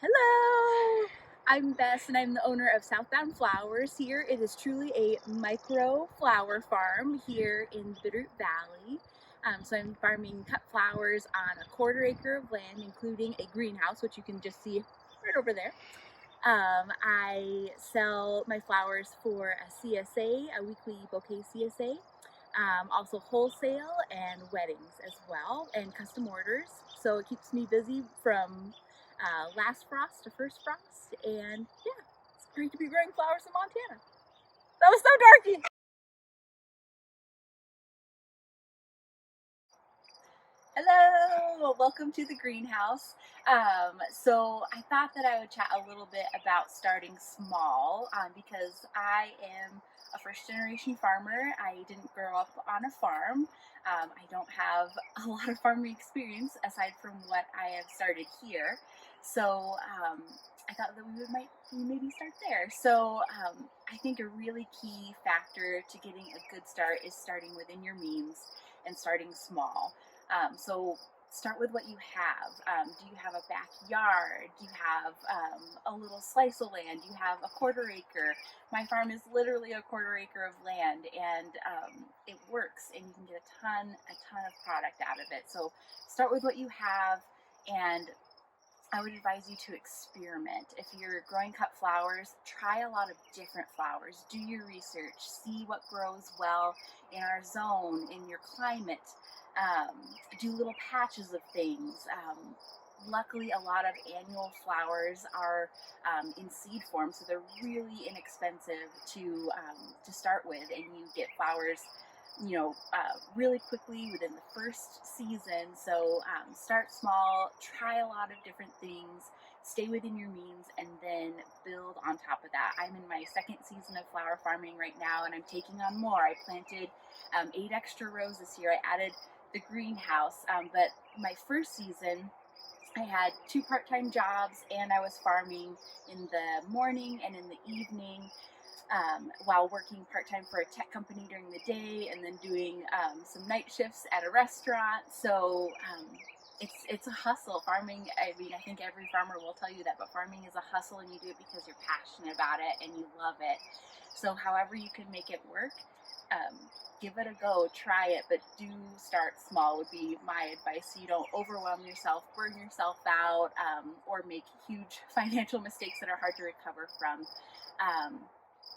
Hello! I'm Bess and I'm the owner of Southbound Flowers here. It is truly a micro flower farm here in Bitterroot Valley. So I'm farming cut flowers on a 1/4 acre of land, including a greenhouse, which you can just see right over there. I sell my flowers for a CSA, a weekly bouquet CSA, also wholesale and weddings as well, and custom orders. So it keeps me busy from last frost to first frost, and yeah, it's great to be growing flowers in Montana. That was so darky. Hello, welcome to the greenhouse. So I thought that I would chat a little bit about starting small because I am a first generation farmer. I didn't grow up on a farm. I don't have a lot of farming experience aside from what I have started here. So I thought that might maybe start there. So I think a really key factor to getting a good start is starting within your means and starting small. So start with what you have. Do you have a backyard? Do you have a little slice of land? Do you have a 1/4 acre? My farm is literally a 1/4 acre of land, and it works, and you can get a ton of product out of it. So start with what you have, and I would advise you to experiment. If you're growing cut flowers, try a lot of different flowers. Do your research. See what grows well in our zone, in your climate. Do little patches of things. Luckily, a lot of annual flowers are in seed form, so they're really inexpensive to start with, and you get flowers really quickly within the first season. So start small, try a lot of different things, stay within your means, and then build on top of that. I'm in my second season of flower farming right now, and I'm taking on more. I planted 8 extra rows this year. I added the greenhouse, but my first season, I had 2 part-time jobs, and I was farming in the morning and in the evening, while working part-time for a tech company during the day, and then doing some night shifts at a restaurant. So it's a hustle. Farming, I mean, I think every farmer will tell you that, but farming is a hustle, and you do it because you're passionate about it and you love it. So however you can make it work, give it a go, try it, but do start small would be my advice, so you don't overwhelm yourself, burn yourself out, or make huge financial mistakes that are hard to recover from.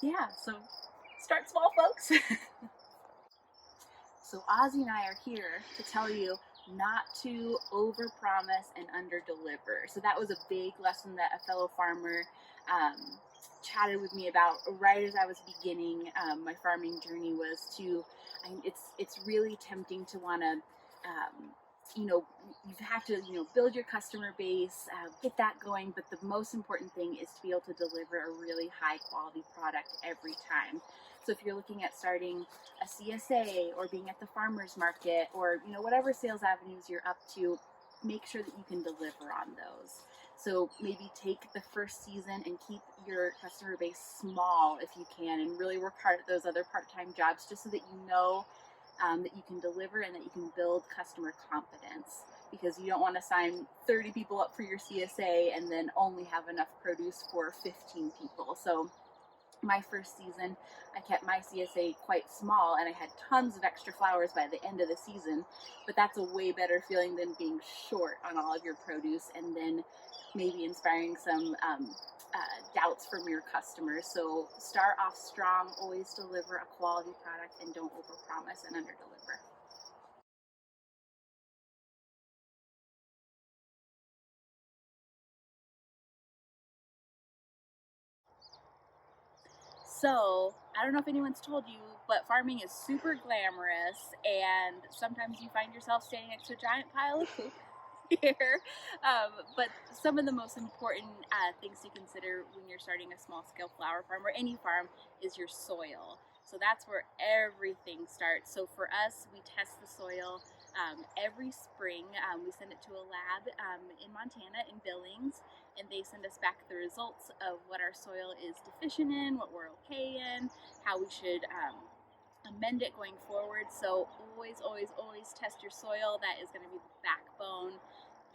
Yeah, so start small, folks. So Ozzy and I are here to tell you not to overpromise and underdeliver. So that was a big lesson that a fellow farmer um, chatted with me about right as I was beginning my farming journey. It's really tempting to want to you have to build your customer base, get that going, but the most important thing is to be able to deliver a really high quality product every time. So if you're looking at starting a CSA or being at the farmers market, or whatever sales avenues you're up to, make sure that you can deliver on those. So maybe take the first season and keep your customer base small if you can, and really work hard at those other part-time jobs, just so that that you can deliver and that you can build customer confidence, because you don't want to sign 30 people up for your CSA and then only have enough produce for 15 people. So my first season, I kept my CSA quite small, and I had tons of extra flowers by the end of the season, but that's a way better feeling than being short on all of your produce and then maybe inspiring some doubts from your customers. So start off strong, always deliver a quality product, and don't overpromise and underdeliver. So, I don't know if anyone's told you, but farming is super glamorous, and sometimes you find yourself standing next to a giant pile of poop here. But some of the most important things to consider when you're starting a small scale flower farm or any farm is your soil. So that's where everything starts. So for us, we test the soil every spring. We send it to a lab in Montana, in Billings, and they send us back the results of what our soil is deficient in, what we're okay in, how we should amend it going forward. So always test your soil. That is going to be the backbone,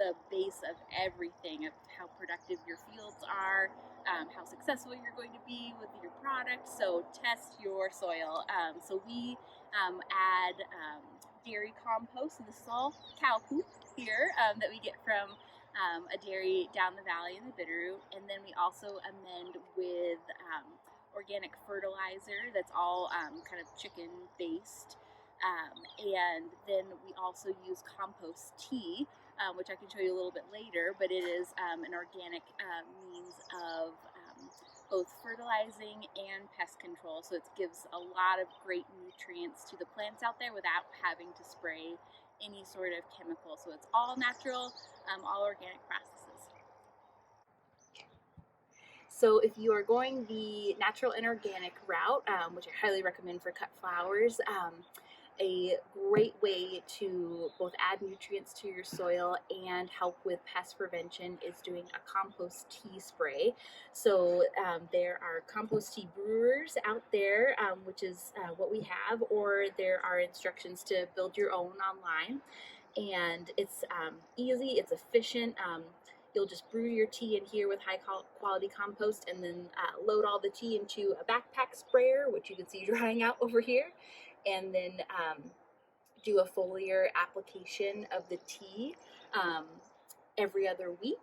the base of everything, of how productive your fields are, how successful you're going to be with your product. So test your soil. So we add dairy compost. So this is all cow poop here that we get from a dairy down the valley in the Bitterroot. And then we also amend with organic fertilizer that's all kind of chicken based. And then we also use compost tea, which I can show you a little bit later, but it is an organic means of both fertilizing and pest control. So it gives a lot of great nutrients to the plants out there without having to spray any sort of chemical. So it's all natural, all organic processes. So if you are going the natural and organic route, which I highly recommend for cut flowers, a great way to both add nutrients to your soil and help with pest prevention is doing a compost tea spray. So there are compost tea brewers out there, which is what we have, or there are instructions to build your own online. And it's easy, it's efficient. You'll just brew your tea in here with high quality compost and then load all the tea into a backpack sprayer, which you can see drying out over here, and then do a foliar application of the tea every other week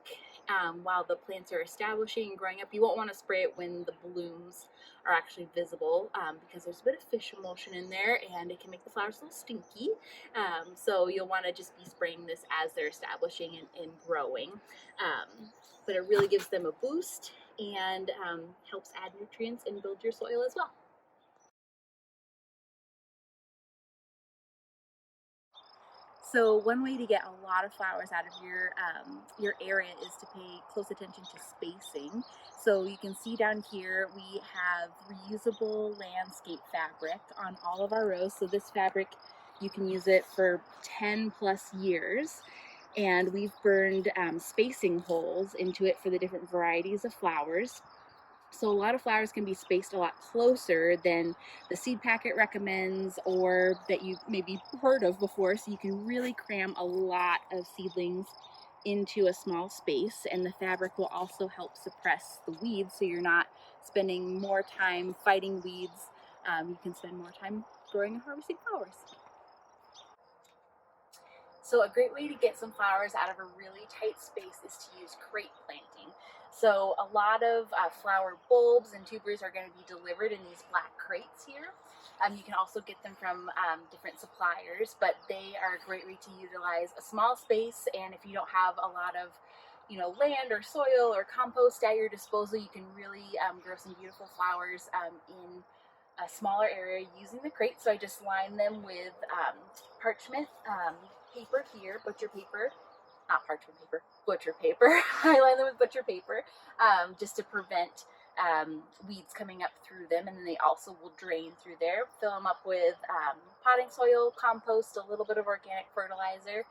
while the plants are establishing and growing up. You won't want to spray it when the blooms are actually visible because there's a bit of fish emulsion in there and it can make the flowers a little stinky. So you'll want to just be spraying this as they're establishing and growing. But it really gives them a boost and helps add nutrients and build your soil as well. So one way to get a lot of flowers out of your area is to pay close attention to spacing. So you can see down here we have reusable landscape fabric on all of our rows. So this fabric, you can use it for 10 plus years. And we've burned spacing holes into it for the different varieties of flowers. So a lot of flowers can be spaced a lot closer than the seed packet recommends or that you maybe heard of before. So you can really cram a lot of seedlings into a small space, and the fabric will also help suppress the weeds so you're not spending more time fighting weeds. You can spend more time growing and harvesting flowers. So a great way to get some flowers out of a really tight space is to use crate planting. So a lot of flower bulbs and tubers are going to be delivered in these black crates here. You can also get them from different suppliers, but they are a great way to utilize a small space. And if you don't have a lot of land or soil or compost at your disposal, you can really grow some beautiful flowers in a smaller area using the crate. So I just line them with parchment paper here, butcher paper, not parchment paper, butcher paper. I line them with butcher paper just to prevent weeds coming up through them, and then they also will drain through there. Fill them up with potting soil, compost, a little bit of organic fertilizer,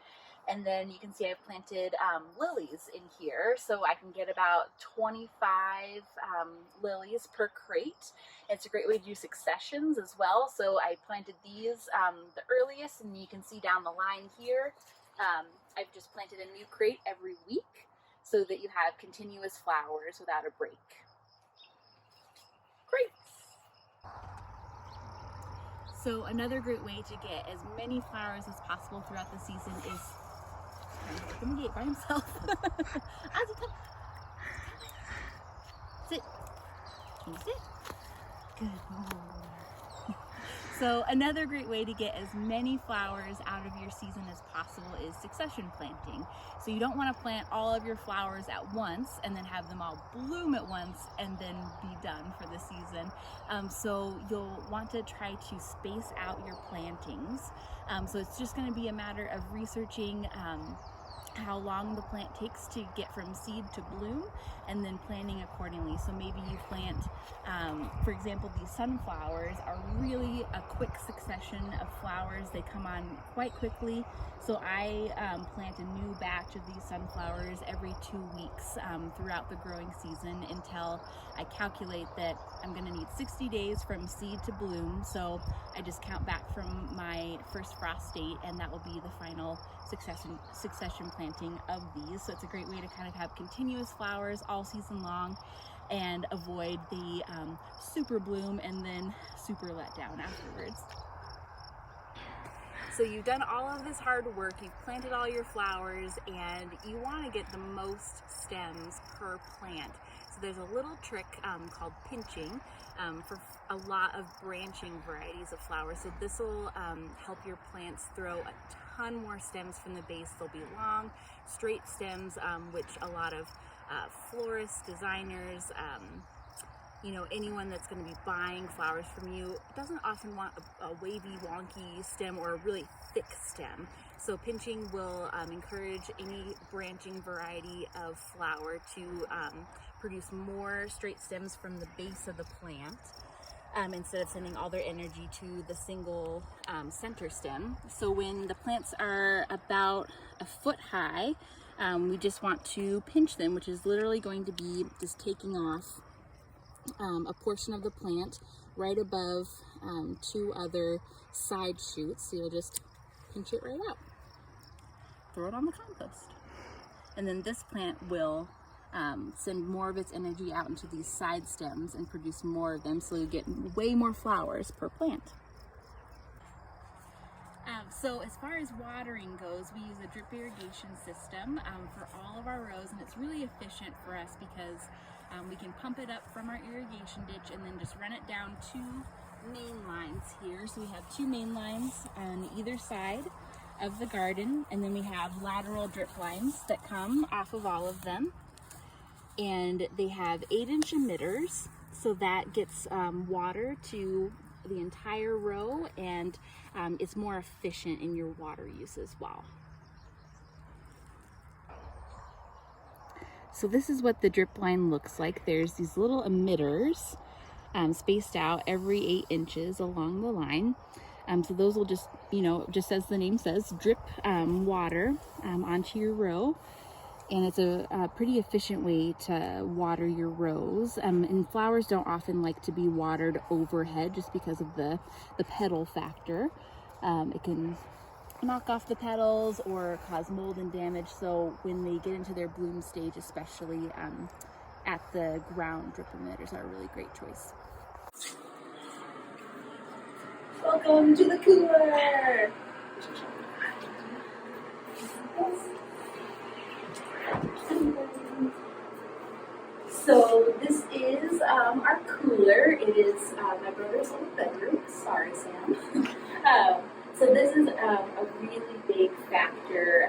and then you can see I've planted lilies in here, so I can get about 25 lilies per crate. It's a great way to do successions as well. So I planted these the earliest, and you can see down the line here, I've just planted a new crate every week so that you have continuous flowers without a break. Great! So another great way to get as many flowers as possible throughout the season is open the gate by himself. Ozzy, come. Sit. Can you sit? Good. So another great way to get as many flowers out of your season as possible is succession planting. So you don't want to plant all of your flowers at once and then have them all bloom at once and then be done for the season. So you'll want to try to space out your plantings. So it's just going to be a matter of researching how long the plant takes to get from seed to bloom, and then planting accordingly. So maybe you plant, for example, these sunflowers are really a quick succession of flowers. They come on quite quickly. So I plant a new batch of these sunflowers every 2 weeks throughout the growing season until I calculate that I'm going to need 60 days from seed to bloom. So I just count back from my first frost date, and that will be the final succession plant planting of these. So it's a great way to kind of have continuous flowers all season long and avoid the super bloom and then super let down afterwards. So you've done all of this hard work, you've planted all your flowers, and you want to get the most stems per plant. So there's a little trick called pinching for a lot of branching varieties of flowers. So this will help your plants throw a ton more stems from the base. They'll be long, straight stems, which a lot of florists, designers, you know, anyone that's going to be buying flowers from you doesn't often want a wavy, wonky stem or a really thick stem. So pinching will encourage any branching variety of flower to produce more straight stems from the base of the plant instead of sending all their energy to the single center stem. So when the plants are about a foot high, we just want to pinch them, which is literally going to be just taking off a portion of the plant right above two other side shoots. So you'll just pinch it right out, throw it on the compost, and then this plant will send more of its energy out into these side stems and produce more of them, so you get way more flowers per plant. So as far as watering goes, we use a drip irrigation system for all of our rows, and it's really efficient for us because we can pump it up from our irrigation ditch and then just run it down two main lines here. So we have two main lines on either side of the garden, and then we have lateral drip lines that come off of all of them, and they have 8-inch emitters, so that gets water to the entire row, and it's more efficient in your water use as well. So this is what the drip line looks like. There's these little emitters spaced out every 8 inches along the line. So those will just, you know, just as the name says, drip water onto your row. And it's a pretty efficient way to water your rows. And flowers don't often like to be watered overhead just because of the petal factor. It can knock off the petals or cause mold and damage. So when they get into their bloom stage, especially at the ground, drip emitters are a really great choice. Welcome to the cooler! So this is our cooler. It is my brother's little bedroom. Sorry, Sam. So this is a really big factor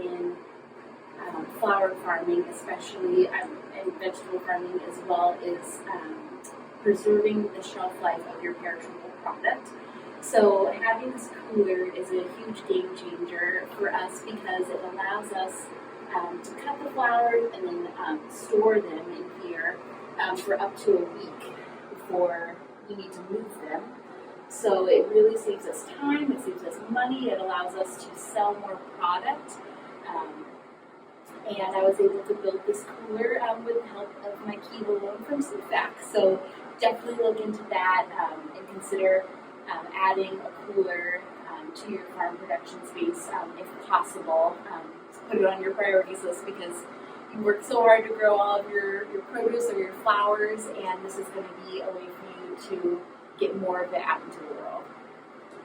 in flower farming, especially, and vegetable farming as well, is preserving the shelf life of your perishable product. So having this cooler is a huge game changer for us because it allows us to cut the flowers and then store them in here for up to a week before we need to move them. So it really saves us time, it saves us money, it allows us to sell more product. And I was able to build this cooler with the help of my Kiva loan from CFAC. So definitely look into that and consider adding a cooler to your farm production space if possible. Put it on your priorities list because you work so hard to grow all of your produce or your flowers, and this is going to be a way for you to get more of it out into the world.